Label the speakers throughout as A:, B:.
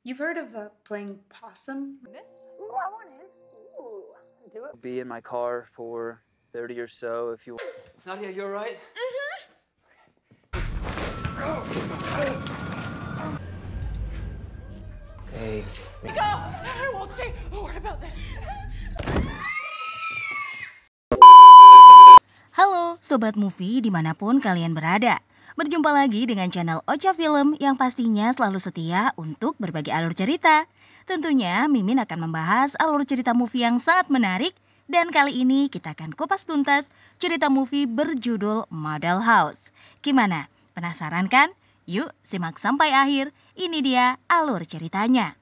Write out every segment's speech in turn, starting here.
A: You've heard of playing possum?
B: Ooh, I want it. Ooh, do it.
C: Be in my car for 30 or so if you...
D: Nadia, you alright?
C: Okay.
D: Go! I won't say a word about this.
E: Halo Sobat Movie dimanapun kalian berada. Berjumpa lagi dengan channel Ocha Film yang pastinya selalu setia untuk berbagi alur cerita. Tentunya Mimin akan membahas alur cerita movie yang sangat menarik. Dan kali ini kita akan kupas tuntas cerita movie berjudul Model House. Gimana? Penasaran kan? Yuk simak sampai akhir, ini dia alur ceritanya.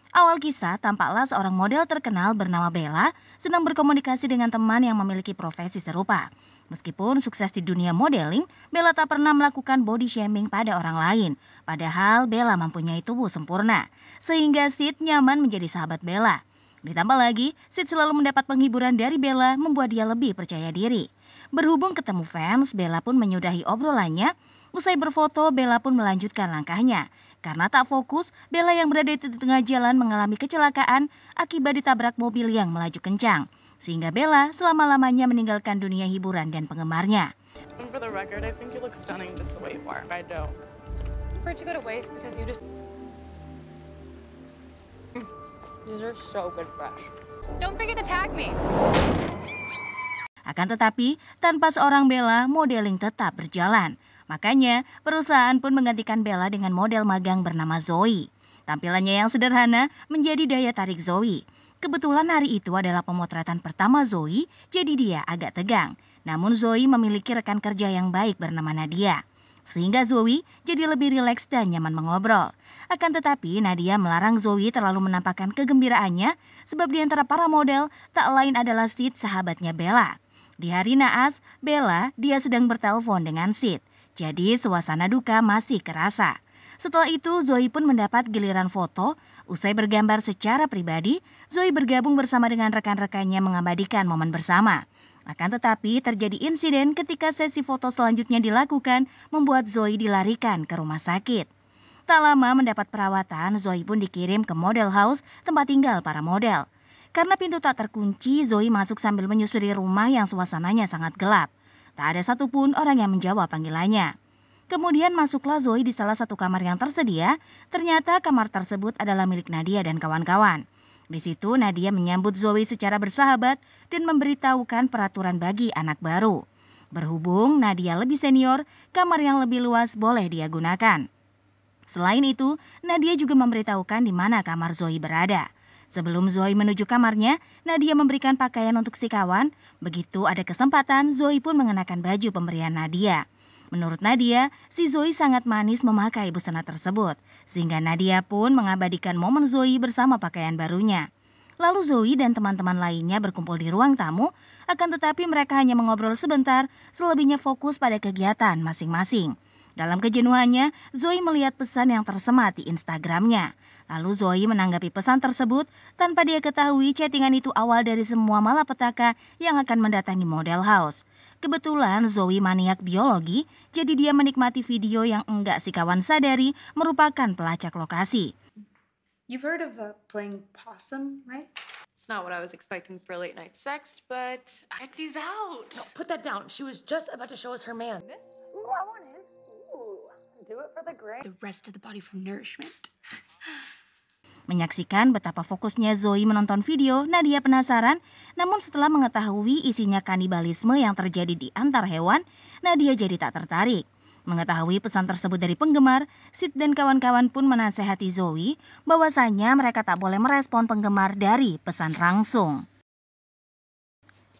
E: Awal kisah tampaklah seorang model terkenal bernama Bella sedang berkomunikasi dengan teman yang memiliki profesi serupa. Meskipun sukses di dunia modeling, Bella tak pernah melakukan body shaming pada orang lain. Padahal Bella mempunyai tubuh sempurna, sehingga Sid nyaman menjadi sahabat Bella. Ditambah lagi, Sid selalu mendapat penghiburan dari Bella membuat dia lebih percaya diri. Berhubung ketemu fans, Bella pun menyudahi obrolannya. Usai berfoto, Bella pun melanjutkan langkahnya. Karena tak fokus, Bella yang berada di tengah jalan mengalami kecelakaan akibat ditabrak mobil yang melaju kencang. Sehingga Bella selama-lamanya meninggalkan dunia hiburan dan penggemarnya.
F: And for the record, I think you look stunning just the way you are. I don't. For it to go to waste because you just... These are so good fresh. Don't forget to tag me.
E: Akan tetapi, tanpa seorang Bella, modeling tetap berjalan. Makanya, perusahaan pun menggantikan Bella dengan model magang bernama Zoe. Tampilannya yang sederhana menjadi daya tarik Zoe. Kebetulan hari itu adalah pemotretan pertama Zoe, jadi dia agak tegang. Namun Zoe memiliki rekan kerja yang baik bernama Nadia. Sehingga Zoe jadi lebih rileks dan nyaman mengobrol. Akan tetapi Nadia melarang Zoe terlalu menampakkan kegembiraannya sebab di antara para model tak lain adalah Sid, sahabatnya Bella. Di hari naas, Bella dia sedang bertelepon dengan Sid. Jadi suasana duka masih kerasa. Setelah itu Zoe pun mendapat giliran foto. Usai bergambar secara pribadi, Zoe bergabung bersama dengan rekan-rekannya mengabadikan momen bersama. Akan tetapi terjadi insiden ketika sesi foto selanjutnya dilakukan membuat Zoe dilarikan ke rumah sakit. Tak lama mendapat perawatan, Zoe pun dikirim ke model house tempat tinggal para model. Karena pintu tak terkunci, Zoe masuk sambil menyusuri rumah yang suasananya sangat gelap. Tak ada satupun orang yang menjawab panggilannya. Kemudian masuklah Zoe di salah satu kamar yang tersedia. Ternyata kamar tersebut adalah milik Nadia dan kawan-kawan. Di situ Nadia menyambut Zoe secara bersahabat dan memberitahukan peraturan bagi anak baru. Berhubung Nadia lebih senior, kamar yang lebih luas boleh dia gunakan. Selain itu, Nadia juga memberitahukan di mana kamar Zoe berada. Sebelum Zoe menuju kamarnya, Nadia memberikan pakaian untuk si kawan. Begitu ada kesempatan, Zoe pun mengenakan baju pemberian Nadia. Menurut Nadia, si Zoe sangat manis memakai busana tersebut. Sehingga Nadia pun mengabadikan momen Zoe bersama pakaian barunya. Lalu Zoe dan teman-teman lainnya berkumpul di ruang tamu. Akan tetapi mereka hanya mengobrol sebentar, selebihnya fokus pada kegiatan masing-masing. Dalam kejenuhannya, Zoe melihat pesan yang tersemat di Instagramnya. Lalu Zoe menanggapi pesan tersebut tanpa dia ketahui chattingan itu awal dari semua malapetaka yang akan mendatangi model house. Kebetulan Zoe maniak biologi, jadi dia menikmati video yang enggak si kawan sadari merupakan pelacak lokasi.
A: You've heard of playing possum, right?
F: It's not what I was expecting for a late night sext, but check these out.
G: No, put that down. She was just about to show us her man.
B: Ooh, I want it. Ooh, do it for the gram.
A: The rest of the body for nourishment.
E: Menyaksikan betapa fokusnya Zoe menonton video, Nadia penasaran. Namun setelah mengetahui isinya kanibalisme yang terjadi di antar hewan, Nadia jadi tak tertarik. Mengetahui pesan tersebut dari penggemar, Sid dan kawan-kawan pun menasehati Zoe bahwasanya mereka tak boleh merespon penggemar dari pesan langsung.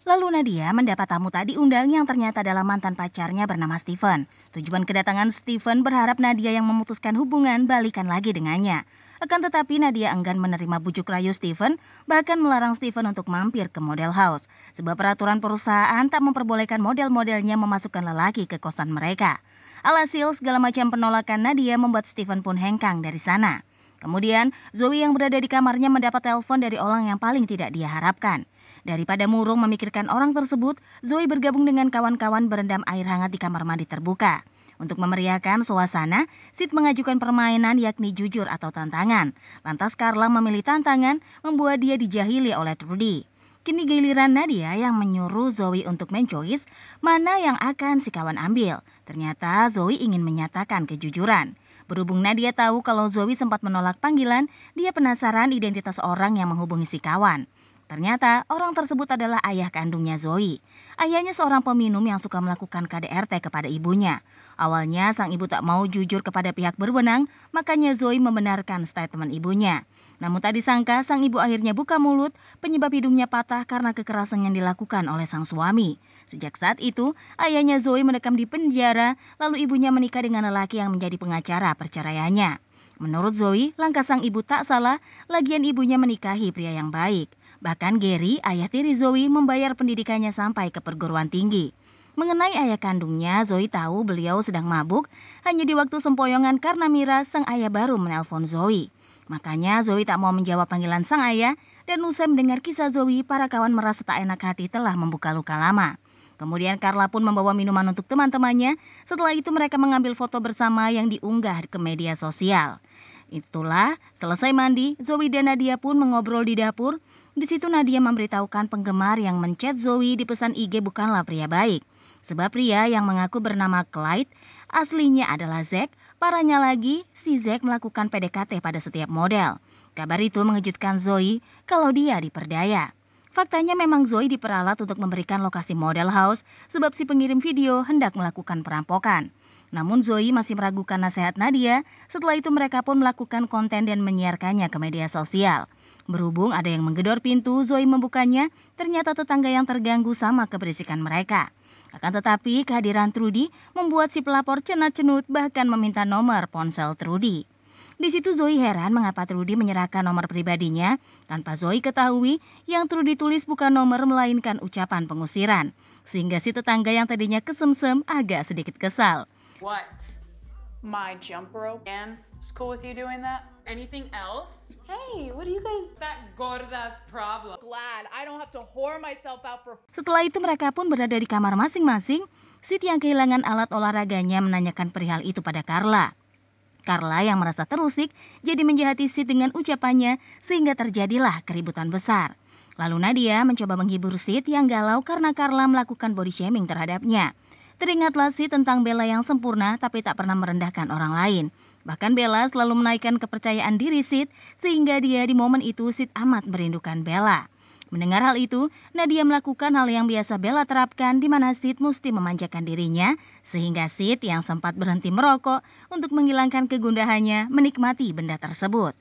E: Lalu Nadia mendapat tamu tak diundang yang ternyata adalah mantan pacarnya bernama Steven. Tujuan kedatangan Steven berharap Nadia yang memutuskan hubungan balikan lagi dengannya. Akan tetapi Nadia enggan menerima bujuk rayu Steven, bahkan melarang Steven untuk mampir ke model house. Sebab peraturan perusahaan tak memperbolehkan model-modelnya memasukkan lelaki ke kosan mereka. Alhasil segala macam penolakan Nadia membuat Steven pun hengkang dari sana. Kemudian Zoe yang berada di kamarnya mendapat telepon dari orang yang paling tidak dia harapkan. Daripada murung memikirkan orang tersebut, Zoe bergabung dengan kawan-kawan berendam air hangat di kamar mandi terbuka. Untuk memeriahkan suasana, Sid mengajukan permainan yakni jujur atau tantangan. Lantas Carla memilih tantangan, membuat dia dijahili oleh Trudy. Kini giliran Nadia yang menyuruh Zoe untuk menchoice mana yang akan si kawan ambil. Ternyata Zoe ingin menyatakan kejujuran. Berhubung Nadia tahu kalau Zoe sempat menolak panggilan, dia penasaran identitas orang yang menghubungi si kawan. Ternyata orang tersebut adalah ayah kandungnya Zoe. Ayahnya seorang peminum yang suka melakukan KDRT kepada ibunya. Awalnya sang ibu tak mau jujur kepada pihak berwenang, makanya Zoe membenarkan statement ibunya. Namun tak disangka sang ibu akhirnya buka mulut, penyebab hidungnya patah karena kekerasan yang dilakukan oleh sang suami. Sejak saat itu, ayahnya Zoe mendekam di penjara, lalu ibunya menikah dengan lelaki yang menjadi pengacara perceraiannya. Menurut Zoe, langkah sang ibu tak salah, lagian ibunya menikahi pria yang baik. Bahkan Gary, ayah tiri Zoe, membayar pendidikannya sampai ke perguruan tinggi. Mengenai ayah kandungnya, Zoe tahu beliau sedang mabuk hanya di waktu sempoyongan karena Mira, sang ayah baru menelpon Zoe. Makanya Zoe tak mau menjawab panggilan sang ayah, dan usai mendengar kisah Zoe, para kawan merasa tak enak hati telah membuka luka lama. Kemudian Carla pun membawa minuman untuk teman-temannya. Setelah itu mereka mengambil foto bersama yang diunggah ke media sosial. Itulah, selesai mandi, Zoe dan Nadia pun mengobrol di dapur. Di situ Nadia memberitahukan penggemar yang menchat Zoe di pesan IG bukanlah pria baik. Sebab pria yang mengaku bernama Clyde aslinya adalah Zack. Parahnya lagi, si Zack melakukan PDKT pada setiap model. Kabar itu mengejutkan Zoe kalau dia diperdaya. Faktanya memang Zoe diperalat untuk memberikan lokasi model house sebab si pengirim video hendak melakukan perampokan. Namun Zoe masih meragukan nasihat Nadia. Setelah itu mereka pun melakukan konten dan menyiarkannya ke media sosial. Berhubung ada yang menggedor pintu, Zoe membukanya. Ternyata tetangga yang terganggu sama keberisikan mereka. Akan tetapi kehadiran Trudy membuat si pelapor cenat-cenut bahkan meminta nomor ponsel Trudy. Di situ Zoe heran mengapa Trudy menyerahkan nomor pribadinya. Tanpa Zoe ketahui, yang Trudy tulis bukan nomor melainkan ucapan pengusiran. Sehingga si tetangga yang tadinya kesemsem agak sedikit kesal.
D: What?
H: My jump rope. And it's cool with you doing that?
D: Anything else?
H: Hey, what do you guys...
D: That gorda's problem.
H: Glad I don't have to whore myself out for...
E: Setelah itu mereka pun berada di kamar masing-masing. Sid yang kehilangan alat olahraganya menanyakan perihal itu pada Carla. Carla yang merasa terusik jadi menjahati Sid dengan ucapannya sehingga terjadilah keributan besar. Lalu Nadia mencoba menghibur Sid yang galau karena Carla melakukan body shaming terhadapnya. Teringatlah Sid tentang Bella yang sempurna tapi tak pernah merendahkan orang lain. Bahkan Bella selalu menaikkan kepercayaan diri Sid sehingga dia di momen itu Sid amat merindukan Bella. Mendengar hal itu, Nadia melakukan hal yang biasa Bella terapkan di mana Sid mesti memanjakan dirinya sehingga Sid yang sempat berhenti merokok untuk menghilangkan kegundahannya menikmati benda tersebut.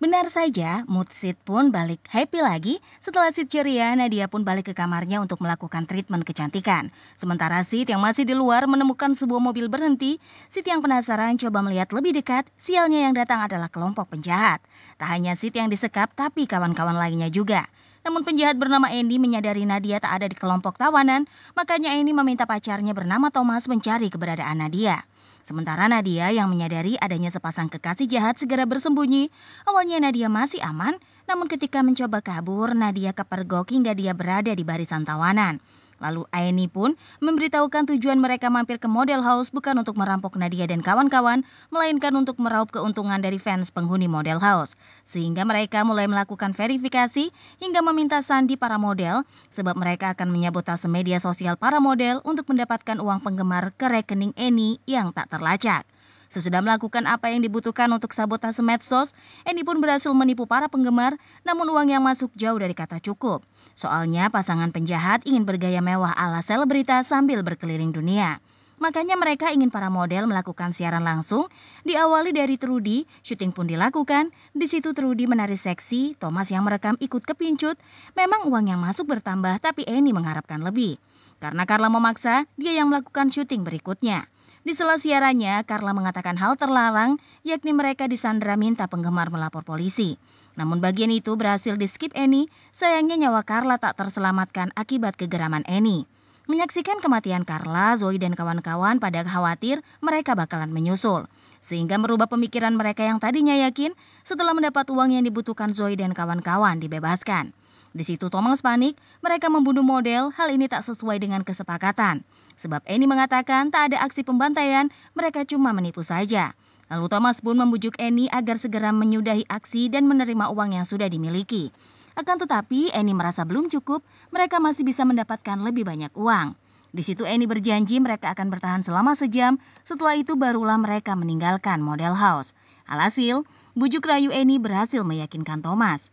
E: Benar saja, mood Sid pun balik happy lagi. Setelah Sid ceria, Nadia pun balik ke kamarnya untuk melakukan treatment kecantikan. Sementara Sid yang masih di luar menemukan sebuah mobil berhenti. Sid yang penasaran coba melihat lebih dekat, sialnya yang datang adalah kelompok penjahat. Tak hanya Sid yang disekap, tapi kawan-kawan lainnya juga. Namun penjahat bernama Andy menyadari Nadia tak ada di kelompok tawanan, makanya Andy meminta pacarnya bernama Thomas mencari keberadaan Nadia. Sementara Nadia yang menyadari adanya sepasang kekasih jahat segera bersembunyi. Awalnya Nadia masih aman, namun ketika mencoba kabur, Nadia kepergok hingga dia berada di barisan tawanan. Lalu Aini pun memberitahukan tujuan mereka mampir ke model house bukan untuk merampok Nadia dan kawan-kawan, melainkan untuk meraup keuntungan dari fans penghuni model house. Sehingga mereka mulai melakukan verifikasi hingga meminta sandi para model, sebab mereka akan menyabotase media sosial para model untuk mendapatkan uang penggemar ke rekening Annie yang tak terlacak. Sesudah melakukan apa yang dibutuhkan untuk sabotase medsos, Andy pun berhasil menipu para penggemar, namun uang yang masuk jauh dari kata cukup. Soalnya pasangan penjahat ingin bergaya mewah ala selebritas sambil berkeliling dunia. Makanya mereka ingin para model melakukan siaran langsung. Diawali dari Trudy, syuting pun dilakukan. Di situ Trudy menari seksi, Thomas yang merekam ikut kepincut. Memang uang yang masuk bertambah, tapi Annie mengharapkan lebih. Karena Carla memaksa, dia yang melakukan syuting berikutnya. Di sela siarannya, Carla mengatakan hal terlarang, yakni mereka disandra minta penggemar melapor polisi. Namun bagian itu berhasil di-skip Annie, sayangnya nyawa Carla tak terselamatkan akibat kegeraman Annie. Menyaksikan kematian Carla, Zoe dan kawan-kawan pada khawatir mereka bakalan menyusul. Sehingga merubah pemikiran mereka yang tadinya yakin, setelah mendapat uang yang dibutuhkan Zoe dan kawan-kawan dibebaskan. Di situ Thomas panik, mereka membunuh model, hal ini tak sesuai dengan kesepakatan. Sebab Annie mengatakan tak ada aksi pembantaian, mereka cuma menipu saja. Lalu Thomas pun membujuk Annie agar segera menyudahi aksi dan menerima uang yang sudah dimiliki. Akan tetapi Annie merasa belum cukup, mereka masih bisa mendapatkan lebih banyak uang. Di situ Annie berjanji mereka akan bertahan selama sejam, setelah itu barulah mereka meninggalkan model house. Alhasil, bujuk rayu Annie berhasil meyakinkan Thomas.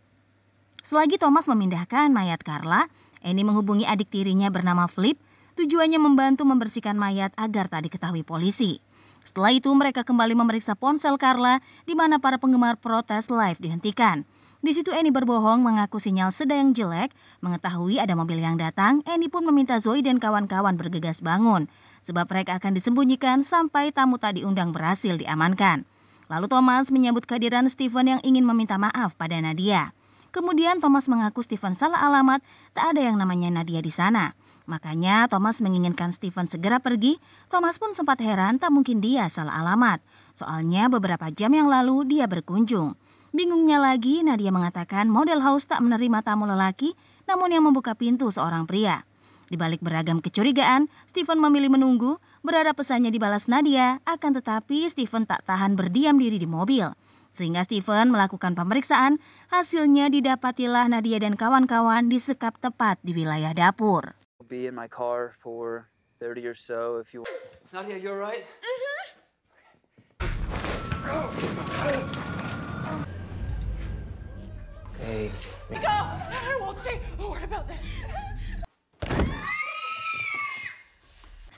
E: Selagi Thomas memindahkan mayat Carla, Annie menghubungi adik tirinya bernama Flip, tujuannya membantu membersihkan mayat agar tak diketahui polisi. Setelah itu mereka kembali memeriksa ponsel Carla, di mana para penggemar protes live dihentikan. Di situ Annie berbohong mengaku sinyal sedang jelek, mengetahui ada mobil yang datang, Annie pun meminta Zoe dan kawan-kawan bergegas bangun, sebab mereka akan disembunyikan sampai tamu tak diundang berhasil diamankan. Lalu Thomas menyambut kehadiran Stephen yang ingin meminta maaf pada Nadia. Kemudian Thomas mengaku Stephen salah alamat, tak ada yang namanya Nadia di sana. Makanya Thomas menginginkan Stephen segera pergi. Thomas pun sempat heran tak mungkin dia salah alamat. Soalnya beberapa jam yang lalu dia berkunjung. Bingungnya lagi, Nadia mengatakan model house tak menerima tamu lelaki, namun yang membuka pintu seorang pria. Di balik beragam kecurigaan, Stephen memilih menunggu, berharap pesannya dibalas Nadia, akan tetapi Stephen tak tahan berdiam diri di mobil. Sehingga Stephen melakukan pemeriksaan, hasilnya didapatilah Nadia dan kawan-kawan disekap tepat di wilayah dapur.
C: Be in my car for 30 or so if you.
I: Nadia, you alright?
C: Okay.
H: Go! I won't say a word about this.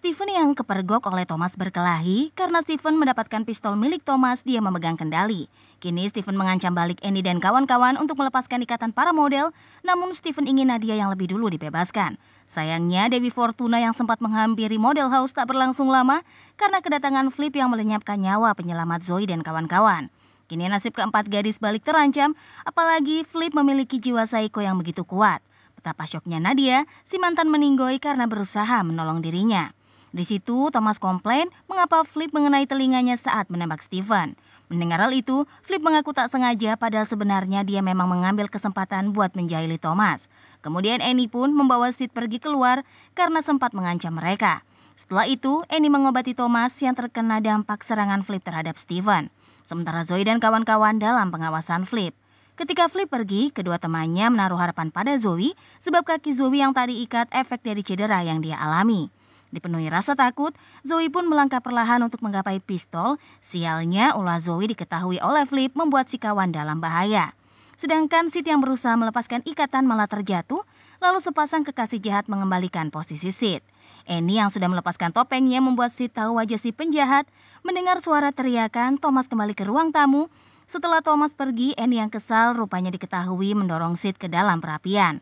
E: Stephen yang kepergok oleh Thomas berkelahi karena Stephen mendapatkan pistol milik Thomas, dia memegang kendali. Kini Stephen mengancam balik Annie dan kawan-kawan untuk melepaskan ikatan para model, namun Stephen ingin Nadia yang lebih dulu dibebaskan. Sayangnya Dewi Fortuna yang sempat menghampiri model house tak berlangsung lama karena kedatangan Flip yang melenyapkan nyawa penyelamat Zoe dan kawan-kawan. Kini nasib keempat gadis balik terancam, apalagi Flip memiliki jiwa psycho yang begitu kuat. Betapa syoknya Nadia, si mantan meninggoy karena berusaha menolong dirinya. Di situ Thomas komplain mengapa Flip mengenai telinganya saat menembak Stephen. Mendengar hal itu, Flip mengaku tak sengaja padahal sebenarnya dia memang mengambil kesempatan buat menjahili Thomas. Kemudian Annie pun membawa Sid pergi keluar karena sempat mengancam mereka. Setelah itu, Annie mengobati Thomas yang terkena dampak serangan Flip terhadap Stephen. Sementara Zoe dan kawan-kawan dalam pengawasan Flip. Ketika Flip pergi, kedua temannya menaruh harapan pada Zoe sebab kaki Zoe yang tak diikat efek dari cedera yang dia alami. Dipenuhi rasa takut, Zoe pun melangkah perlahan untuk menggapai pistol. Sialnya, ulah Zoe diketahui oleh Flip membuat si kawan dalam bahaya. Sedangkan Sid yang berusaha melepaskan ikatan malah terjatuh, lalu sepasang kekasih jahat mengembalikan posisi Sid. Annie yang sudah melepaskan topengnya membuat Sid tahu wajah si penjahat. Mendengar suara teriakan, Thomas kembali ke ruang tamu. Setelah Thomas pergi, Annie yang kesal rupanya diketahui mendorong Sid ke dalam perapian.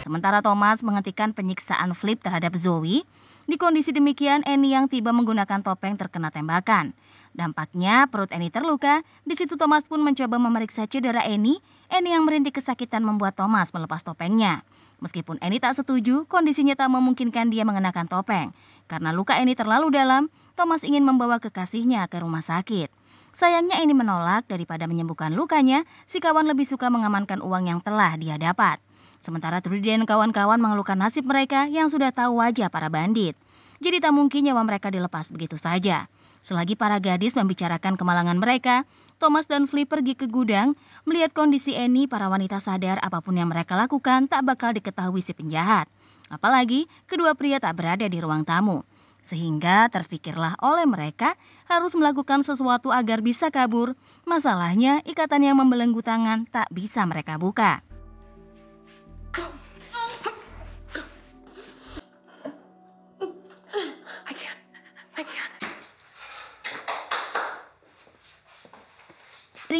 E: Sementara Thomas menghentikan penyiksaan Flip terhadap Zoe. Di kondisi demikian, Annie yang tiba menggunakan topeng terkena tembakan. Dampaknya perut Annie terluka. Di situ Thomas pun mencoba memeriksa cedera Annie. Annie yang merintih kesakitan membuat Thomas melepas topengnya. Meskipun Annie tak setuju, kondisinya tak memungkinkan dia mengenakan topeng. Karena luka Annie terlalu dalam, Thomas ingin membawa kekasihnya ke rumah sakit. Sayangnya Annie menolak, daripada menyembuhkan lukanya, si kawan lebih suka mengamankan uang yang telah dia dapat. Sementara Trudy dan kawan-kawan mengeluhkan nasib mereka yang sudah tahu wajah para bandit. Jadi tak mungkin nyawa mereka dilepas begitu saja. Selagi para gadis membicarakan kemalangan mereka, Thomas dan Flip pergi ke gudang. Melihat kondisi Annie, para wanita sadar apapun yang mereka lakukan tak bakal diketahui si penjahat. Apalagi kedua pria tak berada di ruang tamu. Sehingga terfikirlah oleh mereka harus melakukan sesuatu agar bisa kabur. Masalahnya ikatan yang membelenggu tangan tak bisa mereka buka.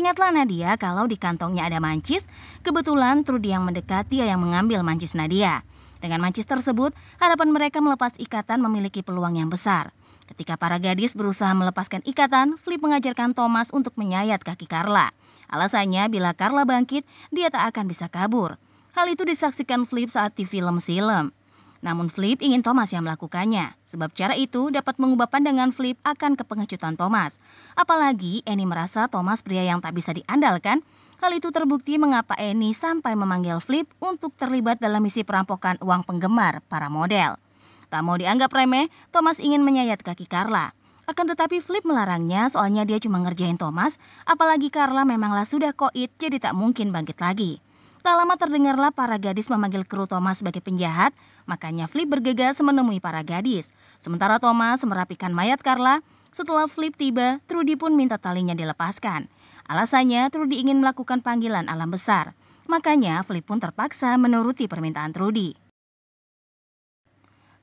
E: Ingatlah Nadia kalau di kantongnya ada mancis. Kebetulan Trudy yang mendekat, dia yang mengambil mancis Nadia. Dengan mancis tersebut, harapan mereka melepas ikatan memiliki peluang yang besar. Ketika para gadis berusaha melepaskan ikatan, Flip mengajarkan Thomas untuk menyayat kaki Carla. Alasannya bila Carla bangkit, dia tak akan bisa kabur. Hal itu disaksikan Flip saat di film Silem. Namun Flip ingin Thomas yang melakukannya, sebab cara itu dapat mengubah pandangan Flip akan kepengecutan Thomas. Apalagi Annie merasa Thomas pria yang tak bisa diandalkan. Hal itu terbukti mengapa Annie sampai memanggil Flip untuk terlibat dalam misi perampokan uang penggemar para model. Tak mau dianggap remeh, Thomas ingin menyayat kaki Carla. Akan tetapi Flip melarangnya soalnya dia cuma ngerjain Thomas, apalagi Carla memanglah sudah koit jadi tak mungkin bangkit lagi. Tak lama terdengarlah para gadis memanggil kru Thomas sebagai penjahat, makanya Flip bergegas menemui para gadis. Sementara Thomas merapikan mayat Carla, setelah Flip tiba, Trudy pun minta talinya dilepaskan. Alasannya Trudy ingin melakukan panggilan alam besar, makanya Flip pun terpaksa menuruti permintaan Trudy.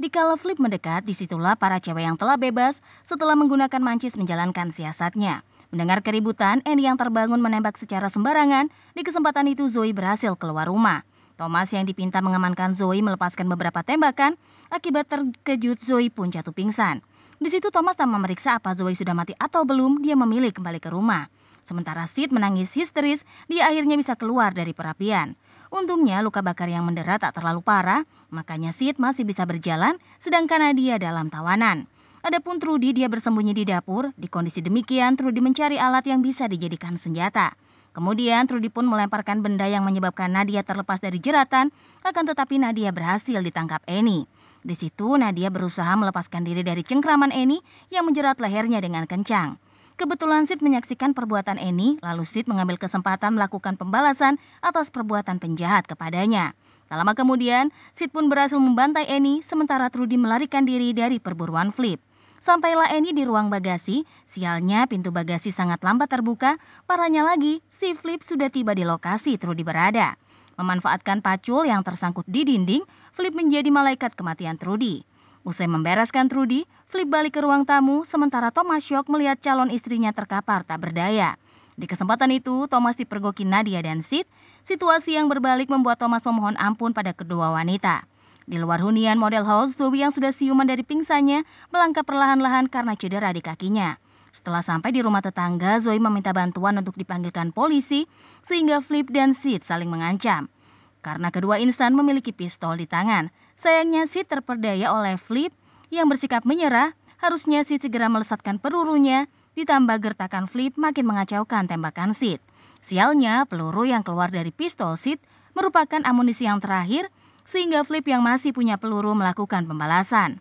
E: Dikala Flip mendekat, disitulah para cewek yang telah bebas setelah menggunakan mancis menjalankan siasatnya. Mendengar keributan, Annie yang terbangun menembak secara sembarangan. Di kesempatan itu Zoe berhasil keluar rumah. Thomas yang dipinta mengamankan Zoe melepaskan beberapa tembakan. Akibat terkejut, Zoe pun jatuh pingsan. Di situ Thomas tak memeriksa apa Zoe sudah mati atau belum, dia memilih kembali ke rumah. Sementara Sid menangis histeris, dia akhirnya bisa keluar dari perapian. Untungnya luka bakar yang mendera tak terlalu parah, makanya Sid masih bisa berjalan, sedangkan Nadia dalam tawanan. Adapun Trudy, dia bersembunyi di dapur. Di kondisi demikian, Trudy mencari alat yang bisa dijadikan senjata. Kemudian Trudy pun melemparkan benda yang menyebabkan Nadia terlepas dari jeratan, akan tetapi Nadia berhasil ditangkap Annie. Di situ Nadia berusaha melepaskan diri dari cengkraman Annie yang menjerat lehernya dengan kencang. Kebetulan Sid menyaksikan perbuatan Annie, lalu Sid mengambil kesempatan melakukan pembalasan atas perbuatan penjahat kepadanya. Tak lama kemudian, Sid pun berhasil membantai Annie, sementara Trudy melarikan diri dari perburuan Flip. Sampailah Annie di ruang bagasi, sialnya pintu bagasi sangat lambat terbuka, parahnya lagi, si Flip sudah tiba di lokasi Trudy berada. Memanfaatkan pacul yang tersangkut di dinding, Flip menjadi malaikat kematian Trudy. Usai membereskan Trudy, Flip balik ke ruang tamu, sementara Thomas syok melihat calon istrinya terkapar tak berdaya. Di kesempatan itu, Thomas dipergoki Nadia dan Sid. Situasi yang berbalik membuat Thomas memohon ampun pada kedua wanita. Di luar hunian model house, Zoe yang sudah siuman dari pingsannya melangkah perlahan-lahan karena cedera di kakinya. Setelah sampai di rumah tetangga, Zoe meminta bantuan untuk dipanggilkan polisi, sehingga Flip dan Sid saling mengancam. Karena kedua insan memiliki pistol di tangan, sayangnya Sid terperdaya oleh Flip yang bersikap menyerah. Harusnya Sid segera melesatkan pelurunya, ditambah gertakan Flip makin mengacaukan tembakan Sid. Sialnya, peluru yang keluar dari pistol Sid merupakan amunisi yang terakhir, sehingga Flip yang masih punya peluru melakukan pembalasan.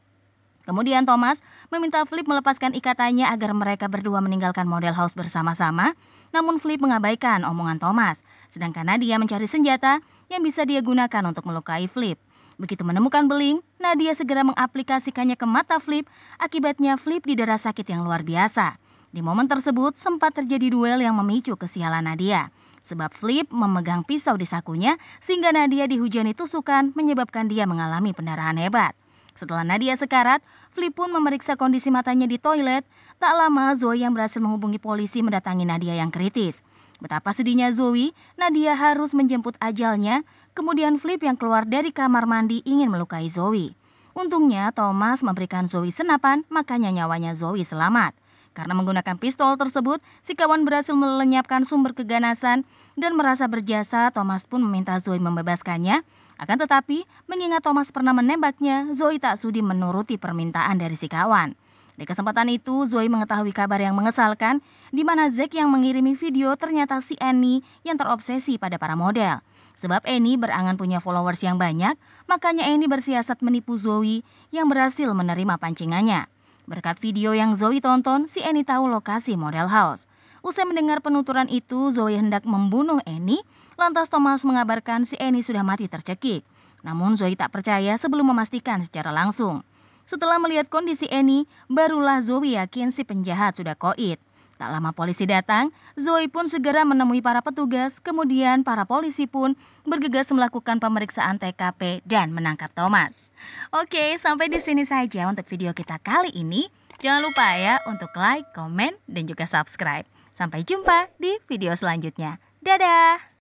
E: Kemudian Thomas meminta Flip melepaskan ikatannya agar mereka berdua meninggalkan model house bersama-sama, namun Flip mengabaikan omongan Thomas, sedangkan Nadia mencari senjata yang bisa dia gunakan untuk melukai Flip. Begitu menemukan beling, Nadia segera mengaplikasikannya ke mata Flip, akibatnya Flip didera sakit yang luar biasa. Di momen tersebut sempat terjadi duel yang memicu kesialan Nadia. Sebab Flip memegang pisau di sakunya sehingga Nadia dihujani tusukan menyebabkan dia mengalami pendarahan hebat. Setelah Nadia sekarat, Flip pun memeriksa kondisi matanya di toilet. Tak lama Zoe yang berhasil menghubungi polisi mendatangi Nadia yang kritis. Betapa sedihnya Zoe, Nadia harus menjemput ajalnya. Kemudian Flip yang keluar dari kamar mandi ingin melukai Zoe. Untungnya Thomas memberikan Zoe senapan, makanya nyawanya Zoe selamat. Karena menggunakan pistol tersebut, si kawan berhasil melenyapkan sumber keganasan dan merasa berjasa, Thomas pun meminta Zoe membebaskannya. Akan tetapi, mengingat Thomas pernah menembaknya, Zoe tak sudi menuruti permintaan dari si kawan. Di kesempatan itu, Zoe mengetahui kabar yang mengesalkan, di mana Zack yang mengirimi video ternyata si Annie yang terobsesi pada para model. Sebab Annie berangan punya followers yang banyak, makanya Annie bersiasat menipu Zoe yang berhasil menerima pancingannya. Berkat video yang Zoe tonton, si Annie tahu lokasi model house. Usai mendengar penuturan itu, Zoe hendak membunuh Annie, lantas Thomas mengabarkan si Annie sudah mati tercekik. Namun Zoe tak percaya sebelum memastikan secara langsung. Setelah melihat kondisi Annie, barulah Zoe yakin si penjahat sudah koit. Tak lama polisi datang, Zoe pun segera menemui para petugas, kemudian para polisi pun bergegas melakukan pemeriksaan TKP dan menangkap Thomas. Oke, sampai di sini saja untuk video kita kali ini. Jangan lupa ya untuk like, komen, dan juga subscribe. Sampai jumpa di video selanjutnya. Dadah!